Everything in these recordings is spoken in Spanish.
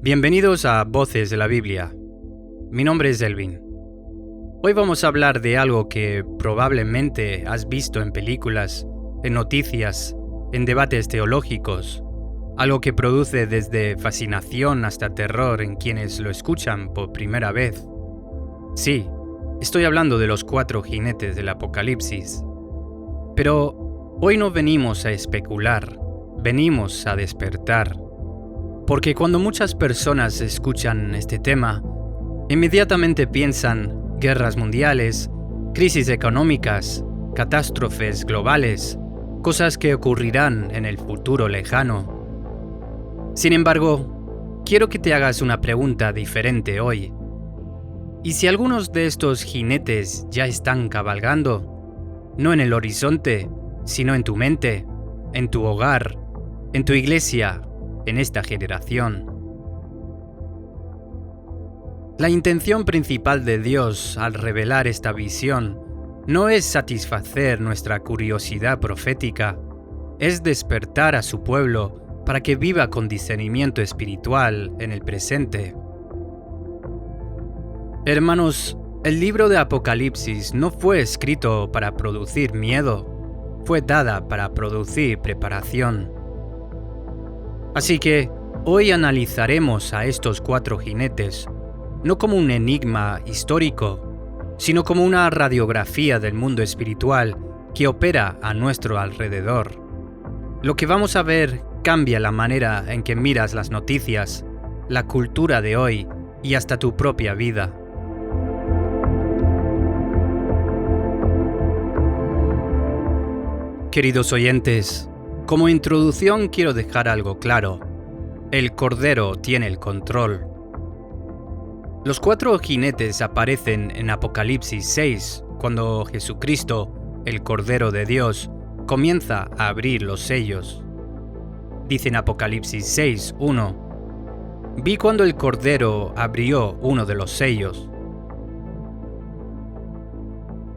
Bienvenidos a Voces de la Biblia. Mi nombre es Elvin. Hoy vamos a hablar de algo que probablemente has visto en películas, en noticias, en debates teológicos, algo que produce desde fascinación hasta terror en quienes lo escuchan por primera vez. Sí, estoy hablando de los 4 jinetes del Apocalipsis. Pero hoy no venimos a especular, venimos a despertar. Porque cuando muchas personas escuchan este tema, inmediatamente piensan guerras mundiales, crisis económicas, catástrofes globales, cosas que ocurrirán en el futuro lejano. Sin embargo, quiero que te hagas una pregunta diferente hoy. ¿Y si algunos de estos jinetes ya están cabalgando? No en el horizonte, sino en tu mente, en tu hogar, en tu iglesia, en esta generación. La intención principal de Dios al revelar esta visión no es satisfacer nuestra curiosidad profética, es despertar a su pueblo para que viva con discernimiento espiritual en el presente. Hermanos, el libro de Apocalipsis no fue escrito para producir miedo, fue dada para producir preparación. Así que hoy analizaremos a estos 4 jinetes, no como un enigma histórico, sino como una radiografía del mundo espiritual que opera a nuestro alrededor. Lo que vamos a ver cambia la manera en que miras las noticias, la cultura de hoy y hasta tu propia vida. Queridos oyentes, como introducción quiero dejar algo claro. El Cordero tiene el control. Los 4 jinetes aparecen en Apocalipsis 6, cuando Jesucristo, el Cordero de Dios, comienza a abrir los sellos. Dice en Apocalipsis 6, 1: Vi cuando el Cordero abrió uno de los sellos.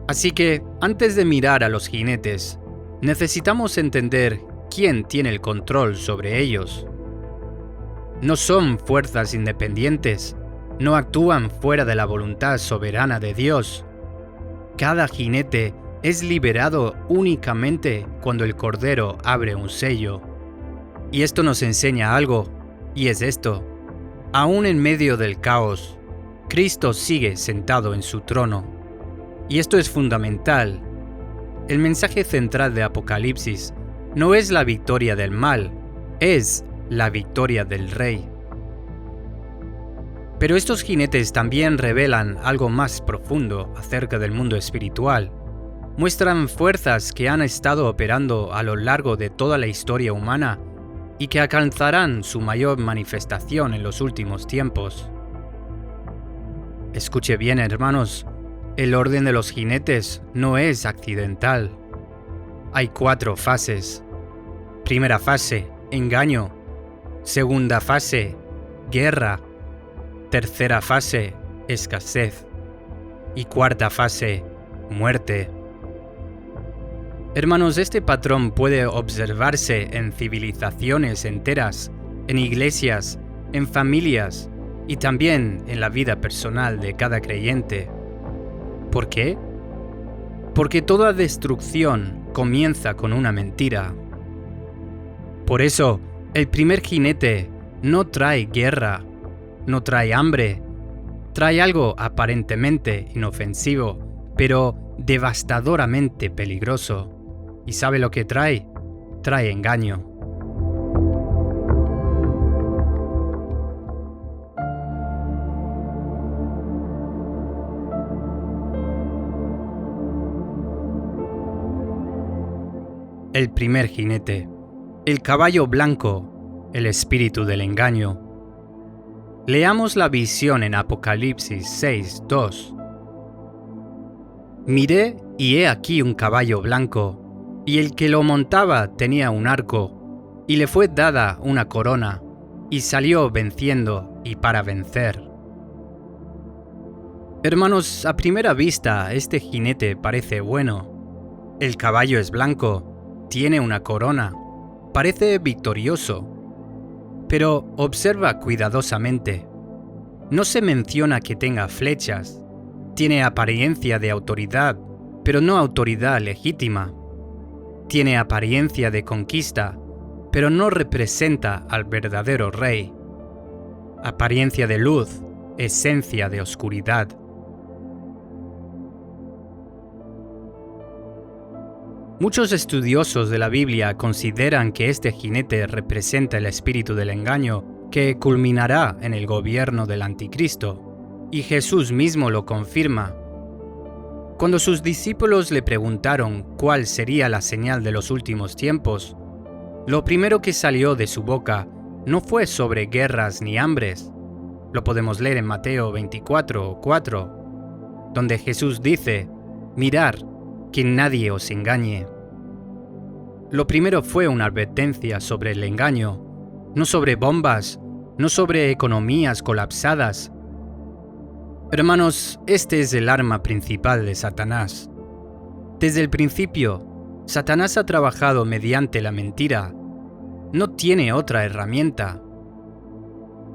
Así que, antes de mirar a los jinetes, necesitamos entender quién tiene el control sobre ellos. No son fuerzas independientes, no actúan fuera de la voluntad soberana de Dios. Cada jinete es liberado únicamente cuando el Cordero abre un sello. Y esto nos enseña algo, y es esto: aún en medio del caos, Cristo sigue sentado en su trono. Y esto es fundamental. El mensaje central de Apocalipsis no es la victoria del mal, es la victoria del Rey. Pero estos jinetes también revelan algo más profundo acerca del mundo espiritual. Muestran fuerzas que han estado operando a lo largo de toda la historia humana y que alcanzarán su mayor manifestación en los últimos tiempos. Escuche bien, hermanos, el orden de los jinetes no es accidental. Hay 4 fases. Primera fase, engaño. Segunda fase, guerra. Tercera fase, escasez. Y cuarta fase, muerte. Hermanos, este patrón puede observarse en civilizaciones enteras, en iglesias, en familias y también en la vida personal de cada creyente. ¿Por qué? Porque toda destrucción comienza con una mentira. Por eso, el primer jinete no trae guerra, no trae hambre, trae algo aparentemente inofensivo, pero devastadoramente peligroso. ¿Y sabe lo que trae? Trae engaño. El primer jinete, el caballo blanco, el espíritu del engaño. Leamos la visión en Apocalipsis 6, 2. Miré y he aquí un caballo blanco, y el que lo montaba tenía un arco, y le fue dada una corona, y salió venciendo y para vencer. Hermanos, a primera vista este jinete parece bueno. El caballo es blanco, tiene una corona, parece victorioso. Pero observa cuidadosamente. No se menciona que tenga flechas. Tiene apariencia de autoridad, pero no autoridad legítima. Tiene apariencia de conquista, pero no representa al verdadero rey. Apariencia de luz, esencia de oscuridad. Muchos estudiosos de la Biblia consideran que este jinete representa el espíritu del engaño que culminará en el gobierno del anticristo, y Jesús mismo lo confirma. Cuando sus discípulos le preguntaron cuál sería la señal de los últimos tiempos, lo primero que salió de su boca no fue sobre guerras ni hambres. Lo podemos leer en Mateo 24:4, donde Jesús dice: «Mirad, que nadie os engañe». Lo primero fue una advertencia sobre el engaño, no sobre bombas, no sobre economías colapsadas. Hermanos, este es el arma principal de Satanás. Desde el principio, Satanás ha trabajado mediante la mentira. No tiene otra herramienta.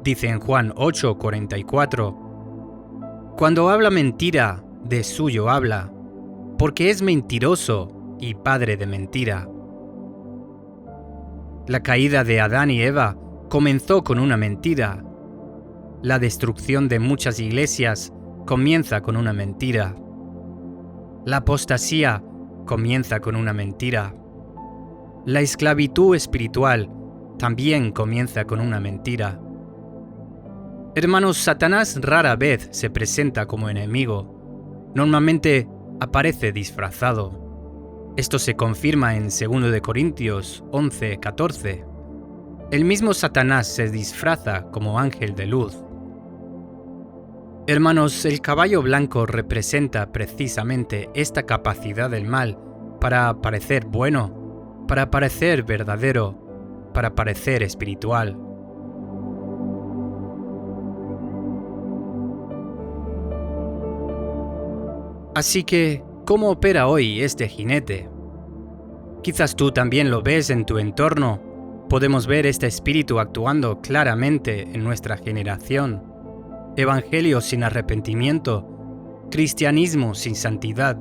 Dice en Juan 8:44, «Cuando habla mentira, de suyo habla, porque es mentiroso y padre de mentira». La caída de Adán y Eva comenzó con una mentira. La destrucción de muchas iglesias comienza con una mentira. La apostasía comienza con una mentira. La esclavitud espiritual también comienza con una mentira. Hermanos, Satanás rara vez se presenta como enemigo. Normalmente aparece disfrazado. Esto se confirma en 2 Corintios 11:14. El mismo Satanás se disfraza como ángel de luz. Hermanos, el caballo blanco representa precisamente esta capacidad del mal para parecer bueno, para parecer verdadero, para parecer espiritual. Así que, ¿cómo opera hoy este jinete? Quizás tú también lo ves en tu entorno. Podemos ver este espíritu actuando claramente en nuestra generación. Evangelio sin arrepentimiento, cristianismo sin santidad,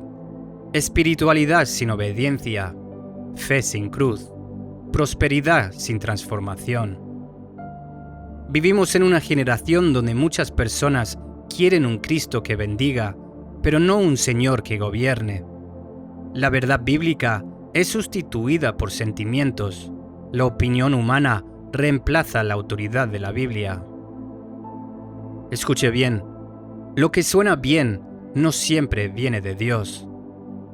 espiritualidad sin obediencia, fe sin cruz, prosperidad sin transformación. Vivimos en una generación donde muchas personas quieren un Cristo que bendiga, pero no un Señor que gobierne. La verdad bíblica es sustituida por sentimientos. La opinión humana reemplaza la autoridad de la Biblia. Escuche bien, lo que suena bien no siempre viene de Dios.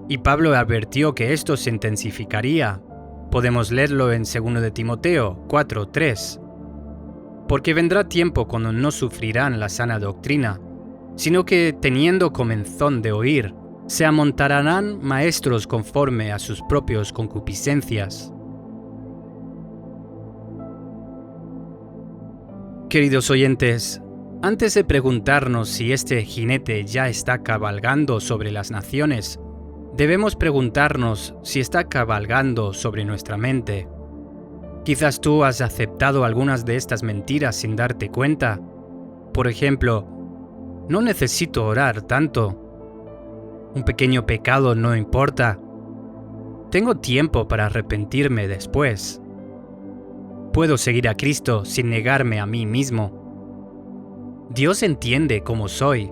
Y Pablo advirtió que esto se intensificaría. Podemos leerlo en 2 de Timoteo 4:3. Porque vendrá tiempo cuando no sufrirán la sana doctrina, sino que, teniendo comezón de oír, se amontonarán maestros conforme a sus propias concupiscencias. Queridos oyentes, antes de preguntarnos si este jinete ya está cabalgando sobre las naciones, debemos preguntarnos si está cabalgando sobre nuestra mente. Quizás tú has aceptado algunas de estas mentiras sin darte cuenta. Por ejemplo, no necesito orar tanto. Un pequeño pecado no importa. Tengo tiempo para arrepentirme después. Puedo seguir a Cristo sin negarme a mí mismo. Dios entiende cómo soy.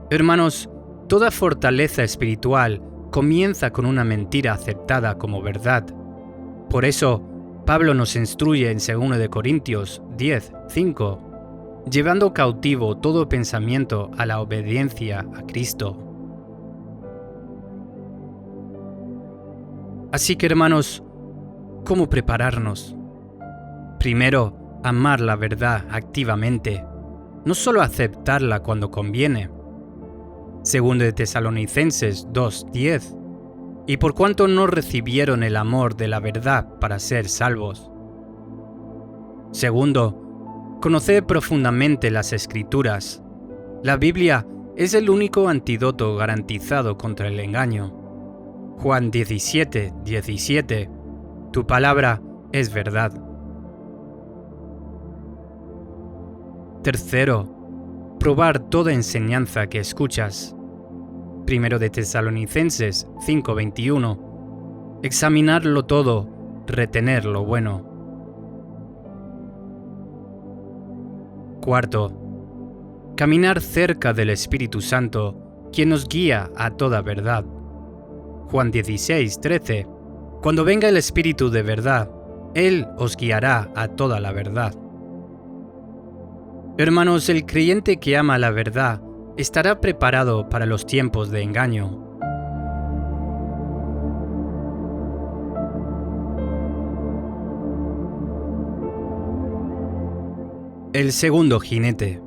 Hermanos, toda fortaleza espiritual comienza con una mentira aceptada como verdad. Por eso, Pablo nos instruye en 2 de Corintios 10:5, llevando cautivo todo pensamiento a la obediencia a Cristo. Así que, hermanos, ¿cómo prepararnos? Primero, amar la verdad activamente, no solo aceptarla cuando conviene. 2 de Tesalonicenses 2:10. Y por cuanto no recibieron el amor de la verdad para ser salvos. Segundo, conocer profundamente las Escrituras. La Biblia es el único antídoto garantizado contra el engaño. Juan 17:17. Tu palabra es verdad. Tercero, probar toda enseñanza que escuchas. 1 de Tesalonicenses 5:21. Examinarlo todo, retener lo bueno. Cuarto, caminar cerca del Espíritu Santo, quien nos guía a toda verdad. Juan 16:13. Cuando venga el Espíritu de verdad, Él os guiará a toda la verdad. Hermanos, el creyente que ama la verdad estará preparado para los tiempos de engaño. El segundo jinete,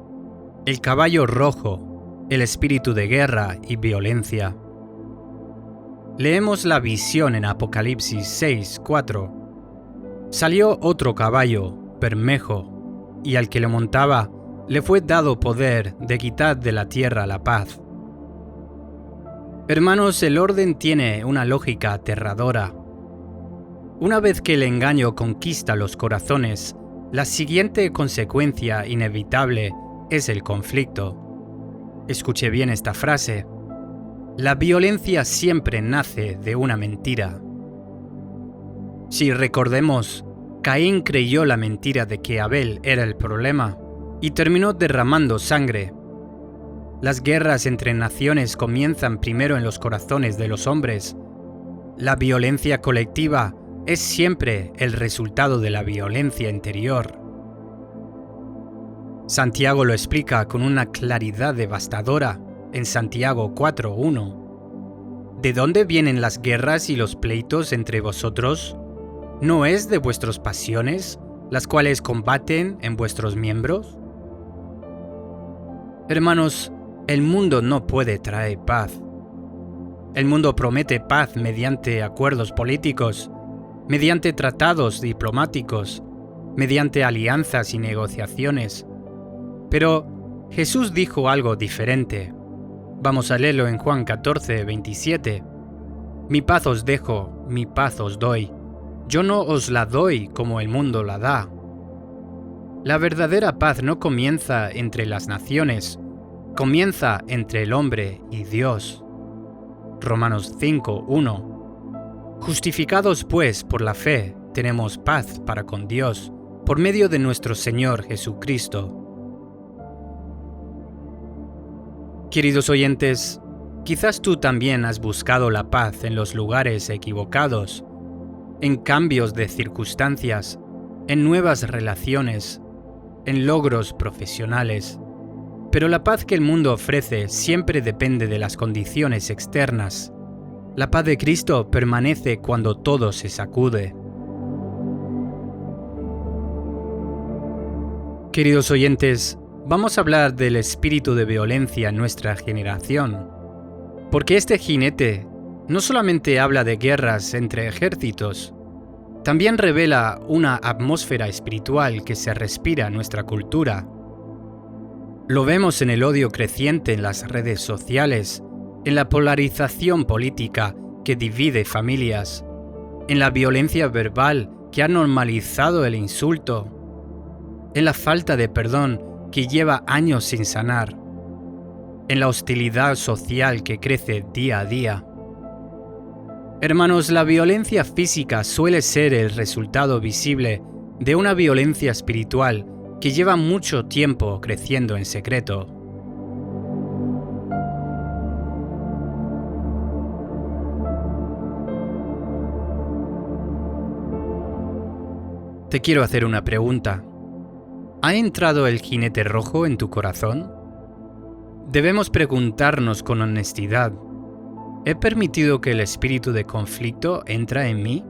el caballo rojo, el espíritu de guerra y violencia. Leemos la visión en Apocalipsis 6:4. Salió otro caballo, Bermejo, y al que lo montaba le fue dado poder de quitar de la tierra la paz. Hermanos, el orden tiene una lógica aterradora. Una vez que el engaño conquista los corazones, la siguiente consecuencia inevitable es el conflicto. Escuche bien esta frase. La violencia siempre nace de una mentira. Si recordemos, Caín creyó la mentira de que Abel era el problema y terminó derramando sangre. Las guerras entre naciones comienzan primero en los corazones de los hombres. La violencia colectiva es siempre el resultado de la violencia interior. Santiago lo explica con una claridad devastadora en Santiago 4:1. ¿De dónde vienen las guerras y los pleitos entre vosotros? ¿No es de vuestras pasiones, las cuales combaten en vuestros miembros? Hermanos, el mundo no puede traer paz. El mundo promete paz mediante acuerdos políticos, mediante tratados diplomáticos, mediante alianzas y negociaciones. Pero Jesús dijo algo diferente. Vamos a leerlo en Juan 14:27. Mi paz os dejo, mi paz os doy. Yo no os la doy como el mundo la da. La verdadera paz no comienza entre las naciones, comienza entre el hombre y Dios. Romanos 5:1. Justificados pues por la fe, tenemos paz para con Dios, por medio de nuestro Señor Jesucristo. Queridos oyentes, quizás tú también has buscado la paz en los lugares equivocados, en cambios de circunstancias, en nuevas relaciones, en logros profesionales. Pero la paz que el mundo ofrece siempre depende de las condiciones externas. La paz de Cristo permanece cuando todo se sacude. Queridos oyentes, vamos a hablar del espíritu de violencia en nuestra generación. Porque este jinete no solamente habla de guerras entre ejércitos, también revela una atmósfera espiritual que se respira en nuestra cultura. Lo vemos en el odio creciente en las redes sociales, en la polarización política que divide familias, en la violencia verbal que ha normalizado el insulto, en la falta de perdón que lleva años sin sanar, en la hostilidad social que crece día a día. Hermanos, la violencia física suele ser el resultado visible de una violencia espiritual que lleva mucho tiempo creciendo en secreto. Te quiero hacer una pregunta. ¿Ha entrado el jinete rojo en tu corazón? Debemos preguntarnos con honestidad, ¿he permitido que el espíritu de conflicto entre en mí?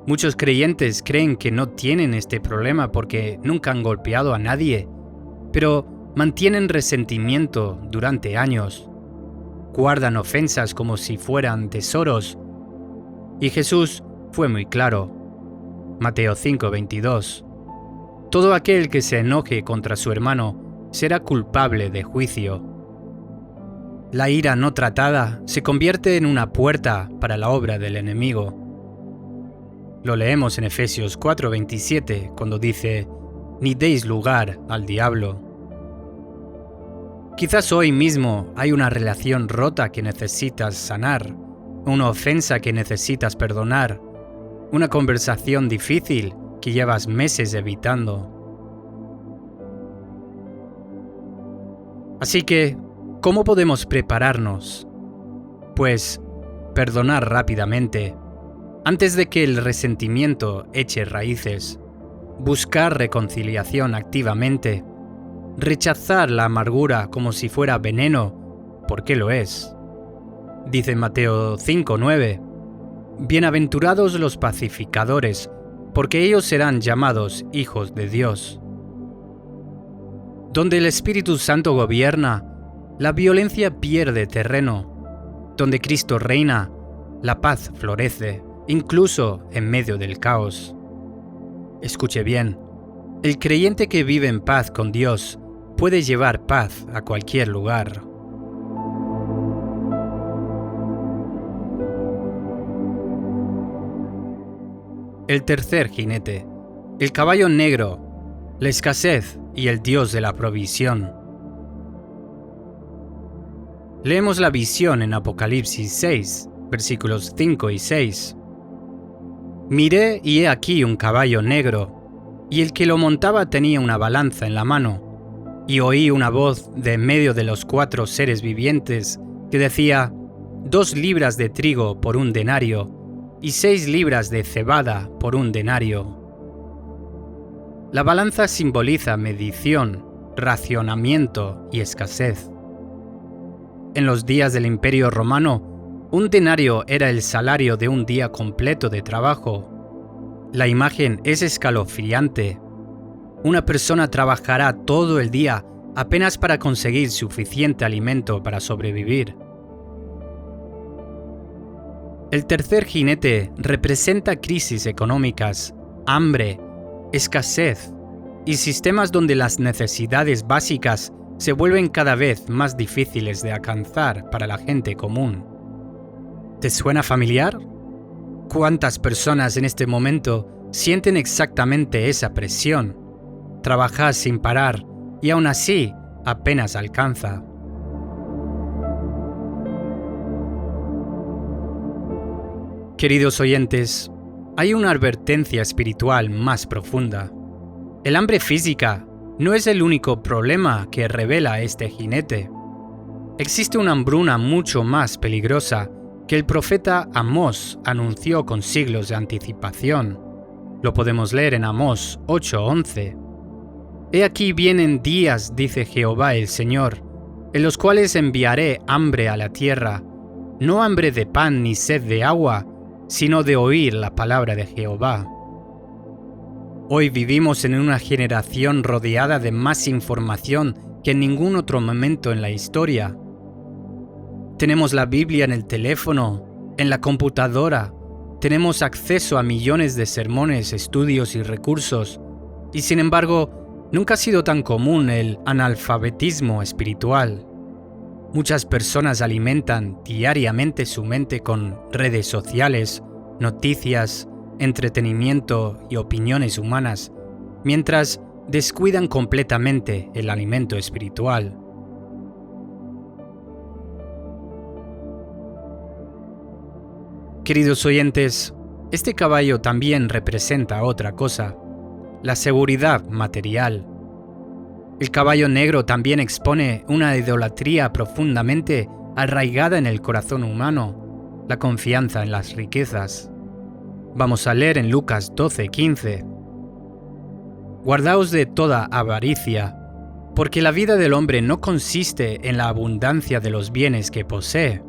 Muchos creyentes creen que no tienen este problema porque nunca han golpeado a nadie, pero mantienen resentimiento durante años. Guardan ofensas como si fueran tesoros. Y Jesús fue muy claro. Mateo 5:22. Todo aquel que se enoje contra su hermano será culpable de juicio. La ira no tratada se convierte en una puerta para la obra del enemigo. Lo leemos en Efesios 4:27 cuando dice: ni deis lugar al diablo. Quizás hoy mismo hay una relación rota que necesitas sanar, una ofensa que necesitas perdonar, una conversación difícil que llevas meses evitando. Así que, ¿cómo podemos prepararnos? Pues, perdonar rápidamente, antes de que el resentimiento eche raíces, buscar reconciliación activamente, rechazar la amargura como si fuera veneno, porque lo es. Dice Mateo 5:9, Bienaventurados los pacificadores, porque ellos serán llamados hijos de Dios. Donde el Espíritu Santo gobierna, la violencia pierde terreno. Donde Cristo reina, la paz florece, incluso en medio del caos. Escuche bien, el creyente que vive en paz con Dios puede llevar paz a cualquier lugar. El tercer jinete, el caballo negro, la escasez y el Dios de la provisión. Leemos la visión en Apocalipsis 6, versículos 5 y 6. Miré y he aquí un caballo negro, y el que lo montaba tenía una balanza en la mano, y oí una voz de en medio de los 4 seres vivientes que decía: 2 libras de trigo por 1 denario, y 6 libras de cebada por 1 denario. La balanza simboliza medición, racionamiento y escasez. En los días del Imperio Romano, 1 denario era el salario de un día completo de trabajo. La imagen es escalofriante. Una persona trabajará todo el día apenas para conseguir suficiente alimento para sobrevivir. El tercer jinete representa crisis económicas, hambre, escasez y sistemas donde las necesidades básicas se vuelven cada vez más difíciles de alcanzar para la gente común. ¿Te suena familiar? ¿Cuántas personas en este momento sienten exactamente esa presión? Trabajar sin parar y aún así apenas alcanza. Queridos oyentes, hay una advertencia espiritual más profunda. El hambre física no es el único problema que revela este jinete. Existe una hambruna mucho más peligrosa que el profeta Amós anunció con siglos de anticipación. Lo podemos leer en Amós 8:11. He aquí vienen días, dice Jehová el Señor, en los cuales enviaré hambre a la tierra, no hambre de pan ni sed de agua, sino de oír la palabra de Jehová. Hoy vivimos en una generación rodeada de más información que en ningún otro momento en la historia. Tenemos la Biblia en el teléfono, en la computadora, tenemos acceso a millones de sermones, estudios y recursos, y sin embargo, nunca ha sido tan común el analfabetismo espiritual. Muchas personas alimentan diariamente su mente con redes sociales, noticias, entretenimiento y opiniones humanas, mientras descuidan completamente el alimento espiritual. Queridos oyentes, este caballo también representa otra cosa, la seguridad material. El caballo negro también expone una idolatría profundamente arraigada en el corazón humano, la confianza en las riquezas. Vamos a leer en Lucas 12:15. Guardaos de toda avaricia, porque la vida del hombre no consiste en la abundancia de los bienes que posee.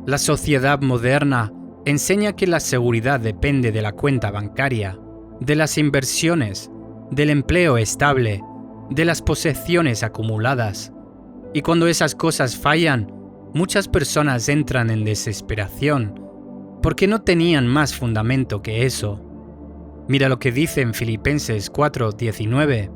La sociedad moderna enseña que la seguridad depende de la cuenta bancaria, de las inversiones, del empleo estable, de las posesiones acumuladas. Y cuando esas cosas fallan, muchas personas entran en desesperación, porque no tenían más fundamento que eso. Mira lo que dice en Filipenses 4:19.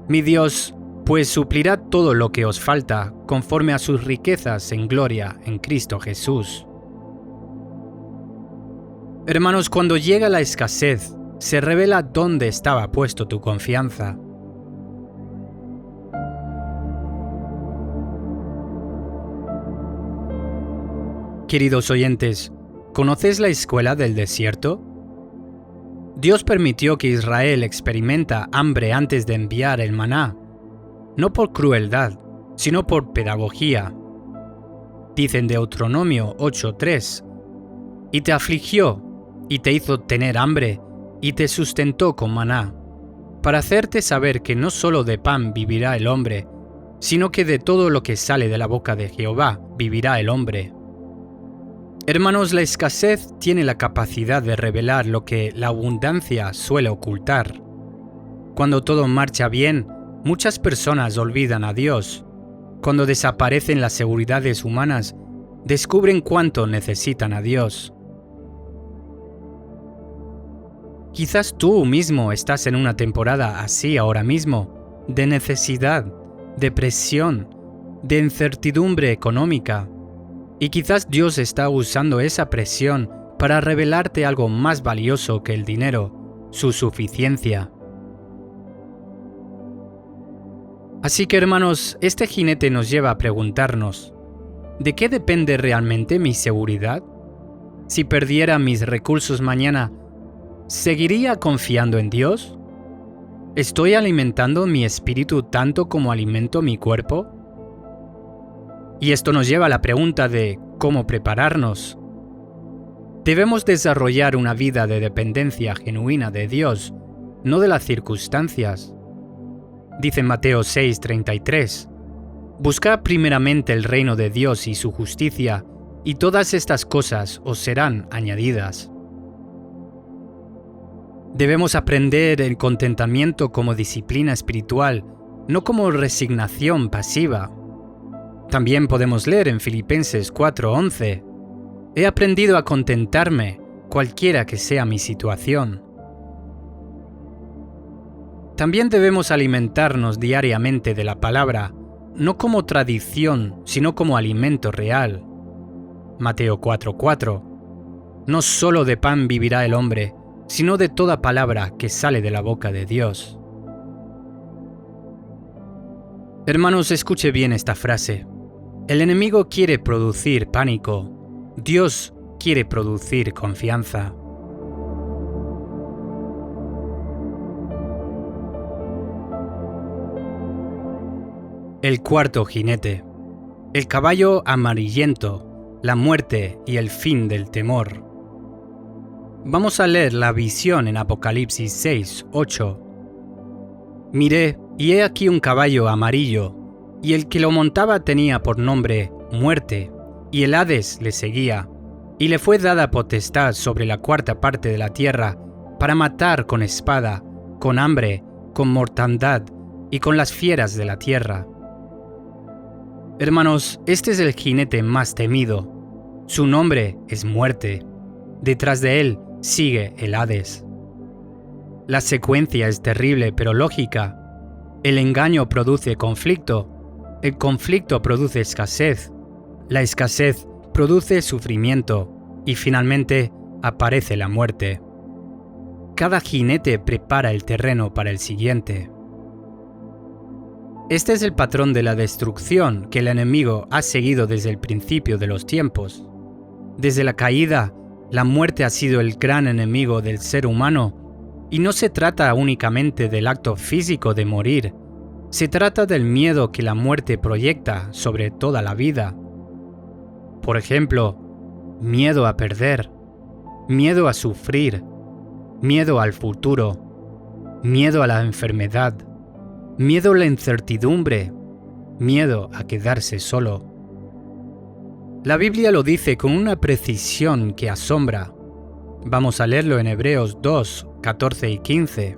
Mi Dios, pues suplirá todo lo que os falta, conforme a sus riquezas en gloria en Cristo Jesús. Hermanos, cuando llega la escasez, se revela dónde estaba puesto tu confianza. Queridos oyentes, ¿conoces la escuela del desierto? Dios permitió que Israel experimenta hambre antes de enviar el maná, no por crueldad, sino por pedagogía. Dice en Deuteronomio 8:3, y te afligió, y te hizo tener hambre, y te sustentó con maná, para hacerte saber que no solo de pan vivirá el hombre, sino que de todo lo que sale de la boca de Jehová vivirá el hombre. Hermanos, la escasez tiene la capacidad de revelar lo que la abundancia suele ocultar. Cuando todo marcha bien, muchas personas olvidan a Dios. Cuando desaparecen las seguridades humanas, descubren cuánto necesitan a Dios. Quizás tú mismo estás en una temporada así ahora mismo, de necesidad, de presión, de incertidumbre económica. Y quizás Dios está usando esa presión para revelarte algo más valioso que el dinero, su suficiencia. Así que hermanos, este jinete nos lleva a preguntarnos, ¿de qué depende realmente mi seguridad? Si perdiera mis recursos mañana, ¿seguiría confiando en Dios? ¿Estoy alimentando mi espíritu tanto como alimento mi cuerpo? Y esto nos lleva a la pregunta de cómo prepararnos. Debemos desarrollar una vida de dependencia genuina de Dios, no de las circunstancias. Dice en Mateo 6:33, buscad primeramente el reino de Dios y su justicia, y todas estas cosas os serán añadidas. Debemos aprender el contentamiento como disciplina espiritual, no como resignación pasiva. También podemos leer en Filipenses 4:11, he aprendido a contentarme, cualquiera que sea mi situación. También debemos alimentarnos diariamente de la palabra, no como tradición, sino como alimento real. Mateo 4:4, no solo de pan vivirá el hombre, sino de toda palabra que sale de la boca de Dios. Hermanos, escuche bien esta frase. El enemigo quiere producir pánico. Dios quiere producir confianza. El cuarto jinete. El caballo amarillento, la muerte y el fin del temor. Vamos a leer la visión en Apocalipsis 6:8. Miré, y he aquí un caballo amarillo, y el que lo montaba tenía por nombre Muerte, y el Hades le seguía, y le fue dada potestad sobre la cuarta parte de la tierra, para matar con espada, con hambre, con mortandad, y con las fieras de la tierra. Hermanos, este es el jinete más temido. Su nombre es Muerte. Detrás de él sigue el Hades. La secuencia es terrible pero lógica. El engaño produce conflicto. El conflicto produce escasez. La escasez produce sufrimiento. Y finalmente aparece la muerte. Cada jinete prepara el terreno para el siguiente. Este es el patrón de la destrucción que el enemigo ha seguido desde el principio de los tiempos. Desde la caída, la muerte ha sido el gran enemigo del ser humano, y no se trata únicamente del acto físico de morir, se trata del miedo que la muerte proyecta sobre toda la vida. Por ejemplo, miedo a perder, miedo a sufrir, miedo al futuro, miedo a la enfermedad, miedo a la incertidumbre, miedo a quedarse solo. La Biblia lo dice con una precisión que asombra. Vamos a leerlo en Hebreos 2, 14 y 15.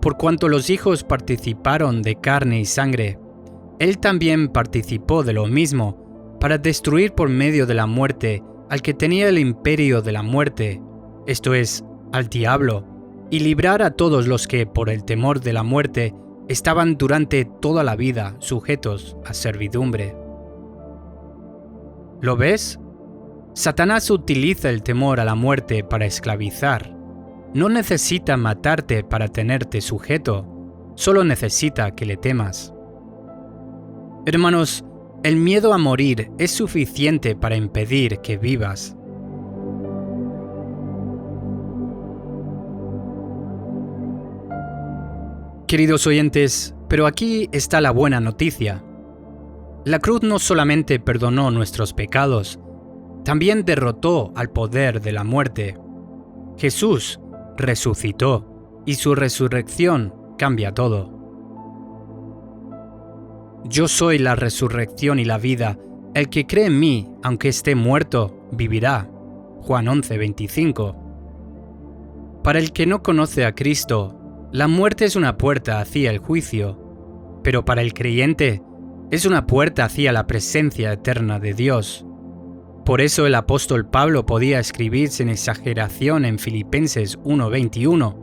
Por cuanto los hijos participaron de carne y sangre, él también participó de lo mismo, para destruir por medio de la muerte al que tenía el imperio de la muerte, esto es, al diablo, y librar a todos los que, por el temor de la muerte, estaban durante toda la vida sujetos a servidumbre. ¿Lo ves? Satanás utiliza el temor a la muerte para esclavizar. No necesita matarte para tenerte sujeto, solo necesita que le temas. Hermanos, el miedo a morir es suficiente para impedir que vivas. Queridos oyentes, pero aquí está la buena noticia. La cruz no solamente perdonó nuestros pecados, también derrotó al poder de la muerte. Jesús resucitó y su resurrección cambia todo. Yo soy la resurrección y la vida. El que cree en mí, aunque esté muerto, vivirá. Juan 11:25. Para el que no conoce a Cristo, la muerte es una puerta hacia el juicio, pero para el creyente es una puerta hacia la presencia eterna de Dios. Por eso el apóstol Pablo podía escribir sin exageración en Filipenses 1:21.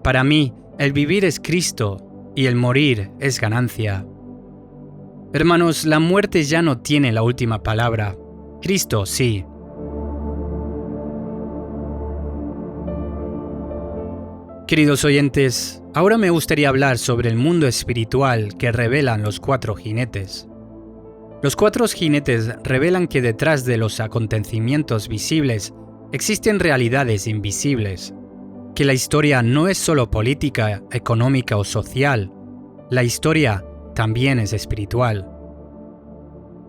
Para mí, el vivir es Cristo y el morir es ganancia. Hermanos, la muerte ya no tiene la última palabra. Cristo sí. Queridos oyentes, ahora me gustaría hablar sobre el mundo espiritual que revelan los 4 jinetes. Los 4 jinetes revelan que detrás de los acontecimientos visibles existen realidades invisibles, que la historia no es solo política, económica o social, la historia también es espiritual.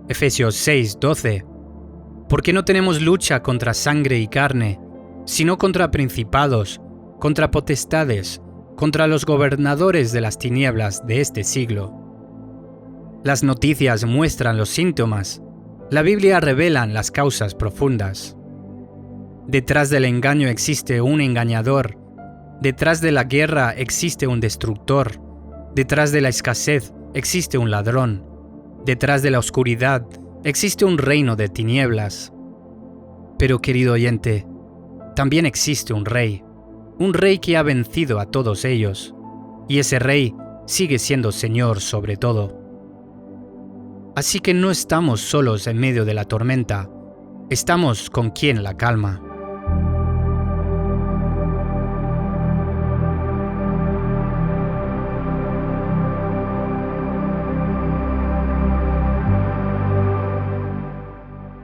Efesios 6:12. Porque no tenemos lucha contra sangre y carne, sino contra principados, contra potestades, contra los gobernadores de las tinieblas de este siglo. Las noticias muestran los síntomas, la Biblia revela las causas profundas. Detrás del engaño existe un engañador, detrás de la guerra existe un destructor, detrás de la escasez existe un ladrón, detrás de la oscuridad existe un reino de tinieblas. Pero querido oyente, también existe un rey que ha vencido a todos ellos, y ese rey sigue siendo Señor sobre todo. Así que no estamos solos en medio de la tormenta, estamos con quien la calma.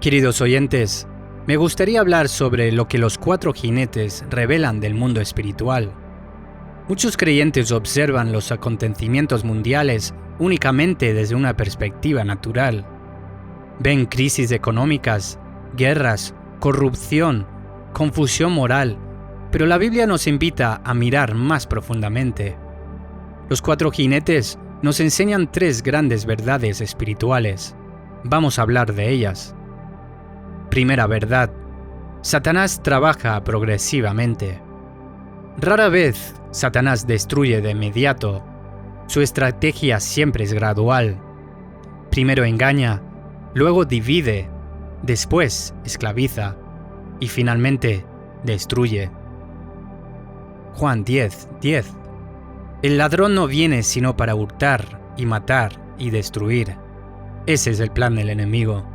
Queridos oyentes, me gustaría hablar sobre lo que los 4 jinetes revelan del mundo espiritual. Muchos creyentes observan los acontecimientos mundiales únicamente desde una perspectiva natural. Ven crisis económicas, guerras, corrupción, confusión moral, pero la Biblia nos invita a mirar más profundamente. Los 4 jinetes nos enseñan 3 grandes verdades espirituales. Vamos a hablar de ellas. Primera verdad: Satanás trabaja progresivamente. Rara vez Satanás destruye de inmediato. Su estrategia siempre es gradual. Primero engaña, luego divide, después esclaviza y finalmente destruye. Juan 10:10. El ladrón no viene sino para hurtar y matar y destruir. Ese es el plan del enemigo.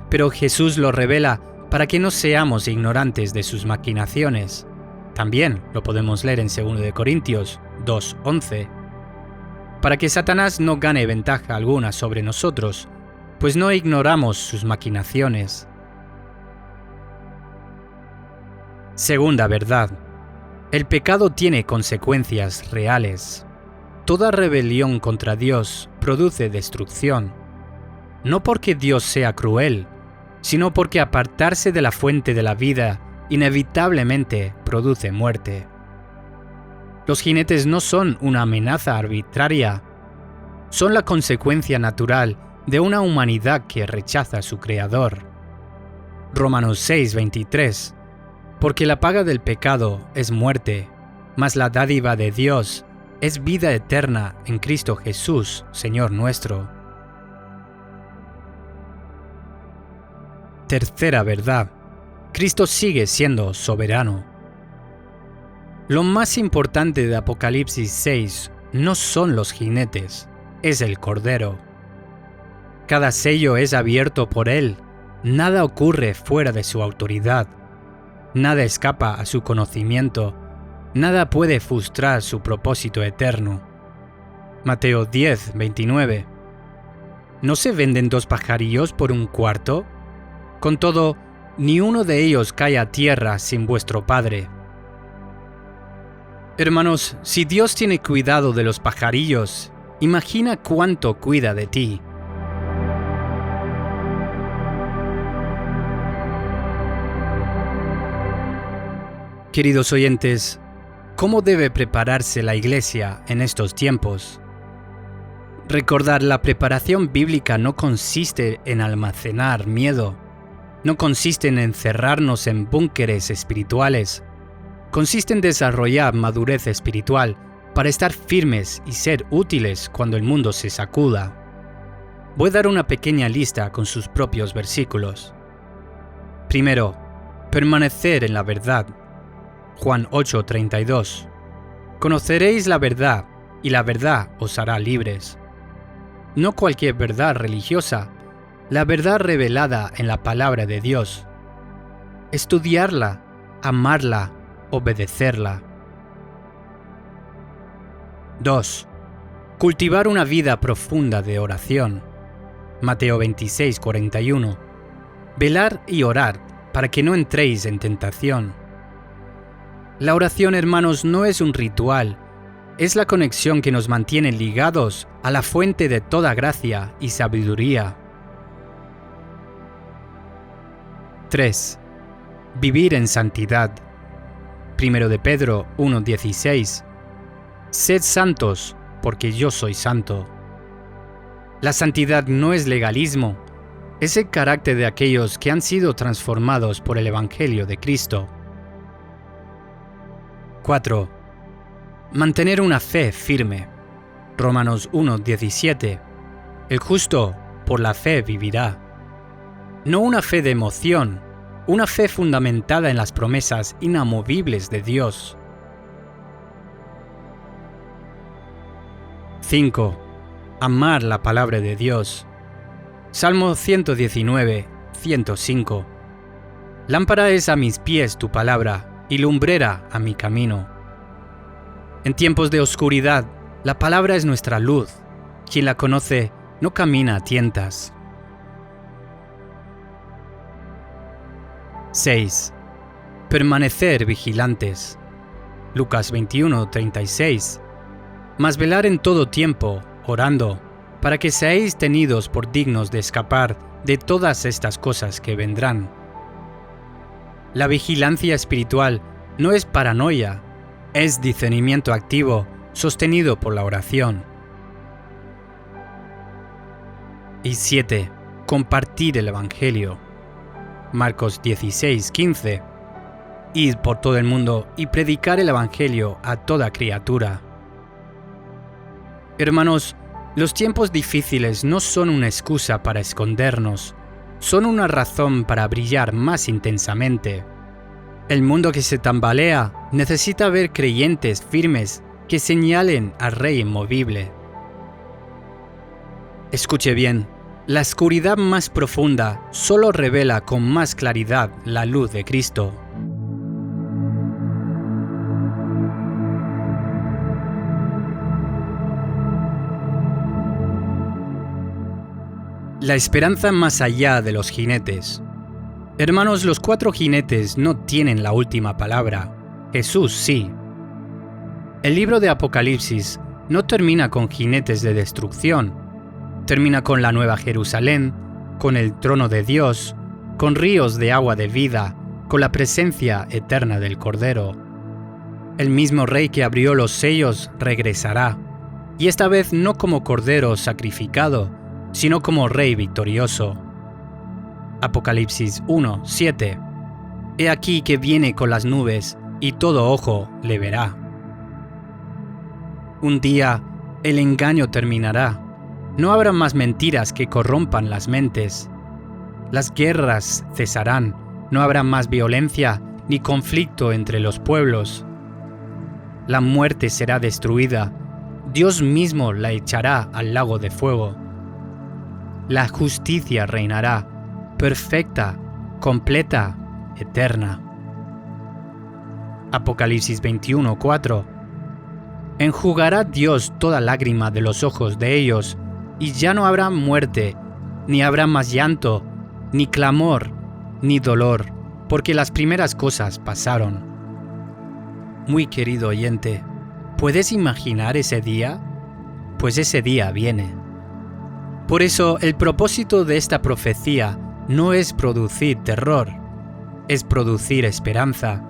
Pero Jesús lo revela para que no seamos ignorantes de sus maquinaciones. También lo podemos leer en 2 de Corintios 2:11. Para que Satanás no gane ventaja alguna sobre nosotros, pues no ignoramos sus maquinaciones. Segunda verdad: el pecado tiene consecuencias reales. Toda rebelión contra Dios produce destrucción. No porque Dios sea cruel, sino porque apartarse de la fuente de la vida inevitablemente produce muerte. Los jinetes no son una amenaza arbitraria, son la consecuencia natural de una humanidad que rechaza a su Creador. Romanos 6:23. Porque la paga del pecado es muerte, mas la dádiva de Dios es vida eterna en Cristo Jesús, Señor nuestro. Tercera verdad: Cristo sigue siendo soberano. Lo más importante de Apocalipsis 6 no son los jinetes, es el Cordero. Cada sello es abierto por Él Nada ocurre fuera de su autoridad. Nada escapa a su conocimiento. Nada puede frustrar su propósito eterno. Mateo 10, 29. ¿No se venden 2 pajarillos por un cuarto? Con todo, ni uno de ellos cae a tierra sin vuestro Padre. Hermanos, si Dios tiene cuidado de los pajarillos, imagina cuánto cuida de ti. Queridos oyentes, ¿cómo debe prepararse la Iglesia en estos tiempos? Recordad, la preparación bíblica no consiste en almacenar miedo, no consiste en encerrarnos en búnkeres espirituales, consiste en desarrollar madurez espiritual para estar firmes y ser útiles cuando el mundo se sacuda. Voy a dar una pequeña lista con sus propios versículos. Primero, permanecer en la verdad. Juan 8:32. Conoceréis la verdad, y la verdad os hará libres. No cualquier verdad religiosa, la verdad revelada en la palabra de Dios. Estudiarla, amarla, obedecerla. 2. Cultivar una vida profunda de oración. Mateo 26:41. Velar y orar para que no entréis en tentación. La oración, hermanos, no es un ritual, es la conexión que nos mantiene ligados a la fuente de toda gracia y sabiduría. 3. Vivir en santidad. 1 de Pedro 1:16. Sed santos, porque yo soy santo. La santidad no es legalismo, es el carácter de aquellos que han sido transformados por el Evangelio de Cristo. 4. Mantener una fe firme. Romanos 1:17. El justo por la fe vivirá. No una fe de emoción, una fe fundamentada en las promesas inamovibles de Dios. 5. Amar la palabra de Dios. Salmo 119, 105. Lámpara es a mis pies tu palabra y lumbrera a mi camino. En tiempos de oscuridad, la palabra es nuestra luz. Quien la conoce no camina a tientas. 6. Permanecer vigilantes. Lucas 21:36. Mas velar en todo tiempo, orando, para que seáis tenidos por dignos de escapar de todas estas cosas que vendrán. La vigilancia espiritual no es paranoia, es discernimiento activo, sostenido por la oración. Y 7. Compartir el Evangelio. Marcos 16:15. Id por todo el mundo y predicar el Evangelio a toda criatura. Hermanos, los tiempos difíciles no son una excusa para escondernos, son una razón para brillar más intensamente. El mundo que se tambalea necesita ver creyentes firmes que señalen al Rey inmovible. Escuche bien, la oscuridad más profunda solo revela con más claridad la luz de Cristo. La esperanza más allá de los jinetes. Hermanos, los 4 jinetes no tienen la última palabra. Jesús sí. El libro de Apocalipsis no termina con jinetes de destrucción. Termina con la Nueva Jerusalén, con el trono de Dios, con ríos de agua de vida, con la presencia eterna del Cordero. El mismo Rey que abrió los sellos regresará, y esta vez no como Cordero sacrificado, sino como Rey victorioso. Apocalipsis 1:7. He aquí que viene con las nubes, y todo ojo le verá. Un día el engaño terminará. No habrá más mentiras que corrompan las mentes. Las guerras cesarán. No habrá más violencia ni conflicto entre los pueblos. La muerte será destruida. Dios mismo la echará al lago de fuego. La justicia reinará. perfecta, completa, eterna. Apocalipsis 21:4. Enjugará Dios toda lágrima de los ojos de ellos, y ya no habrá muerte, ni habrá más llanto, ni clamor, ni dolor, porque las primeras cosas pasaron. Muy querido oyente, ¿puedes imaginar ese día? Pues ese día viene. Por eso, el propósito de esta profecía no es producir terror, es producir esperanza,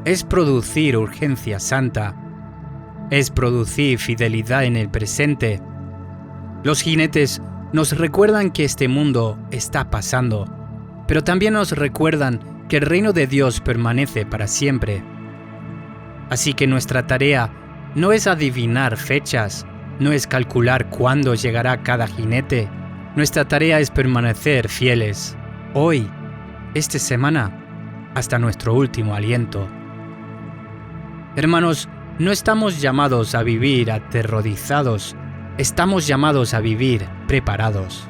es producir urgencia santa, es producir fidelidad en el presente. Los jinetes nos recuerdan que este mundo está pasando, pero también nos recuerdan que el reino de Dios permanece para siempre. Así que nuestra tarea no es adivinar fechas, no es calcular cuándo llegará cada jinete. Nuestra tarea es permanecer fieles, hoy, esta semana, hasta nuestro último aliento. Hermanos, no estamos llamados a vivir aterrorizados, estamos llamados a vivir preparados.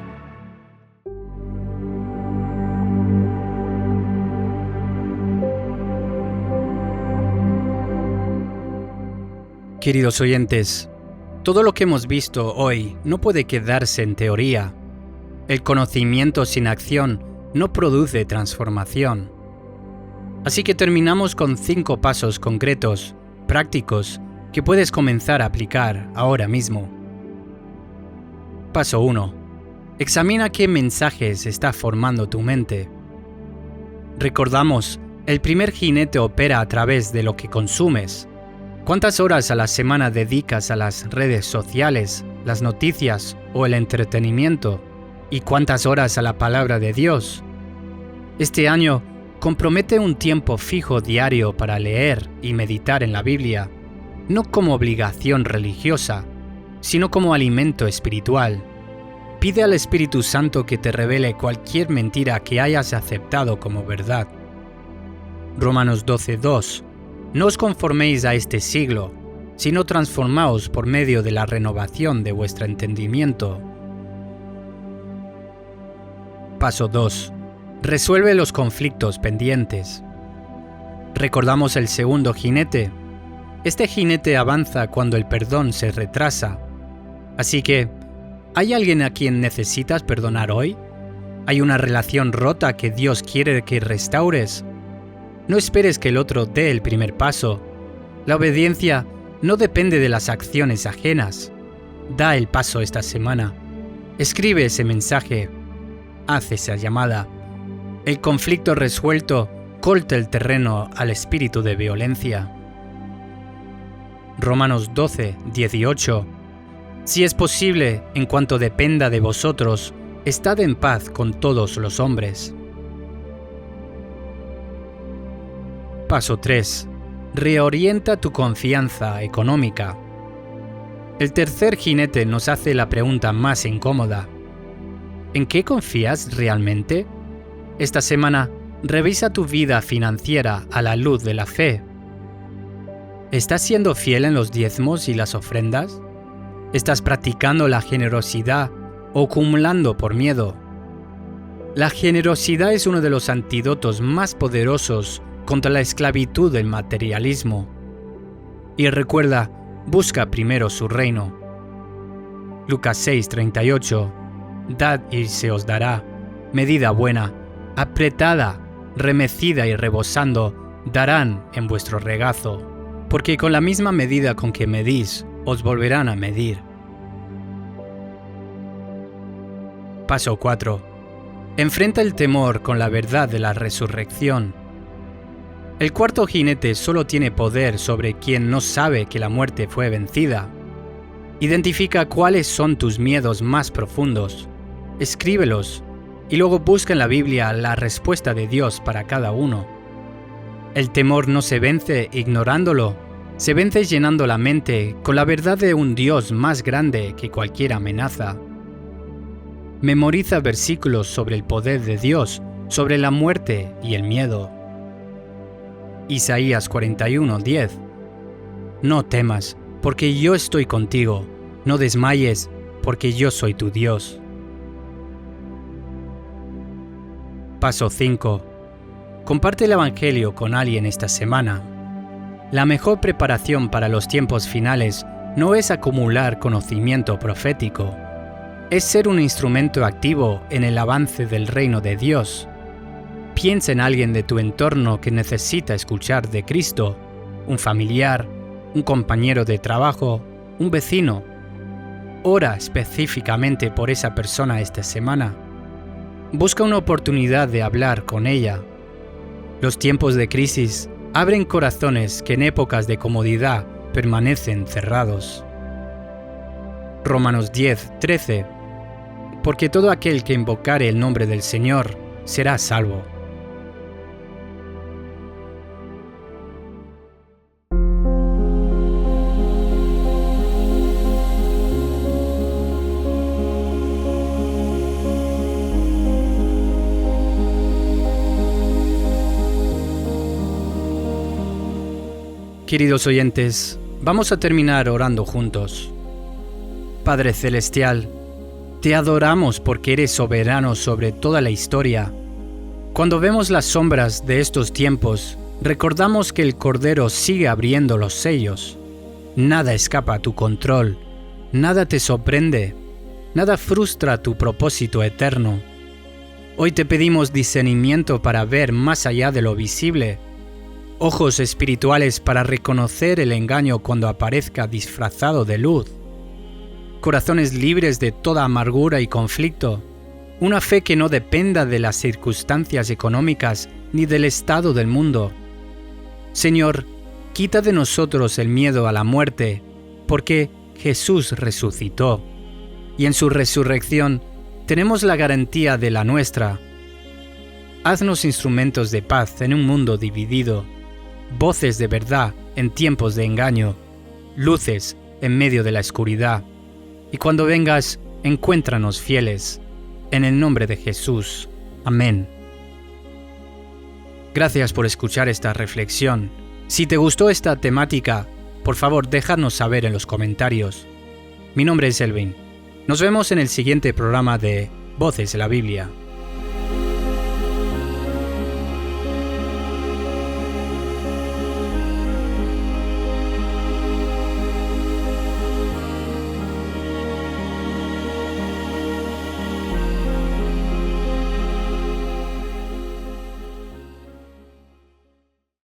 Queridos oyentes, todo lo que hemos visto hoy no puede quedarse en teoría. El conocimiento sin acción no produce transformación. Así que terminamos con 5 pasos concretos, prácticos, que puedes comenzar a aplicar ahora mismo. Paso 1. Examina qué mensajes está formando tu mente. Recordamos, el primer jinete opera a través de lo que consumes. ¿Cuántas horas a la semana dedicas a las redes sociales, las noticias o el entretenimiento? ¿Y cuántas horas a la palabra de Dios? Este año, compromete un tiempo fijo diario para leer y meditar en la Biblia, no como obligación religiosa, sino como alimento espiritual. Pide al Espíritu Santo que te revele cualquier mentira que hayas aceptado como verdad. Romanos 12:2. No os conforméis a este siglo, sino transformaos por medio de la renovación de vuestro entendimiento. Paso 2. Resuelve los conflictos pendientes. Recordamos el segundo jinete. Este jinete avanza cuando el perdón se retrasa. Así que, ¿hay alguien a quien necesitas perdonar hoy? ¿Hay una relación rota que Dios quiere que restaures? No esperes que el otro dé el primer paso. La obediencia no depende de las acciones ajenas. Da el paso esta semana. Escribe ese mensaje. Haz esa llamada. El conflicto resuelto corta el terreno al espíritu de violencia. Romanos 12:18. Si es posible, en cuanto dependa de vosotros, estad en paz con todos los hombres. Paso 3. Reorienta tu confianza económica. El tercer jinete nos hace la pregunta más incómoda. ¿En qué confías realmente? Esta semana, revisa tu vida financiera a la luz de la fe. ¿Estás siendo fiel en los diezmos y las ofrendas? ¿Estás practicando la generosidad o acumulando por miedo? La generosidad es uno de los antídotos más poderosos contra la esclavitud del materialismo. Y recuerda, busca primero su reino. Lucas 6:38. Dad y se os dará, medida buena, apretada, remecida y rebosando, darán en vuestro regazo, porque con la misma medida con que medís, os volverán a medir. Paso 4. Enfrenta el temor con la verdad de la resurrección. El cuarto jinete solo tiene poder sobre quien no sabe que la muerte fue vencida. Identifica cuáles son tus miedos más profundos, escríbelos y luego busca en la Biblia la respuesta de Dios para cada uno. El temor no se vence ignorándolo, se vence llenando la mente con la verdad de un Dios más grande que cualquier amenaza. Memoriza versículos sobre el poder de Dios, sobre la muerte y el miedo. Isaías 41:10. No temas, porque yo estoy contigo. No desmayes, porque yo soy tu Dios. Paso 5. Comparte el Evangelio con alguien esta semana. La mejor preparación para los tiempos finales no es acumular conocimiento profético, es ser un instrumento activo en el avance del reino de Dios. Piensa en alguien de tu entorno que necesita escuchar de Cristo, un familiar, un compañero de trabajo, un vecino. Ora específicamente por esa persona esta semana. Busca una oportunidad de hablar con ella. Los tiempos de crisis abren corazones que en épocas de comodidad permanecen cerrados. Romanos 10:13. Porque todo aquel que invocare el nombre del Señor será salvo. Queridos oyentes, vamos a terminar orando juntos. Padre Celestial, te adoramos porque eres soberano sobre toda la historia. Cuando vemos las sombras de estos tiempos, recordamos que el Cordero sigue abriendo los sellos. Nada escapa a tu control, nada te sorprende, nada frustra tu propósito eterno. Hoy te pedimos discernimiento para ver más allá de lo visible, ojos espirituales para reconocer el engaño cuando aparezca disfrazado de luz, corazones libres de toda amargura y conflicto, una fe que no dependa de las circunstancias económicas ni del estado del mundo. Señor, quita de nosotros el miedo a la muerte, porque Jesús resucitó, y en su resurrección tenemos la garantía de la nuestra. Haznos instrumentos de paz en un mundo dividido, voces de verdad en tiempos de engaño, luces en medio de la oscuridad. Y cuando vengas, encuéntranos fieles. En el nombre de Jesús. Amén. Gracias por escuchar esta reflexión. Si te gustó esta temática, por favor déjanos saber en los comentarios. Mi nombre es Elvin. Nos vemos en el siguiente programa de Voces de la Biblia.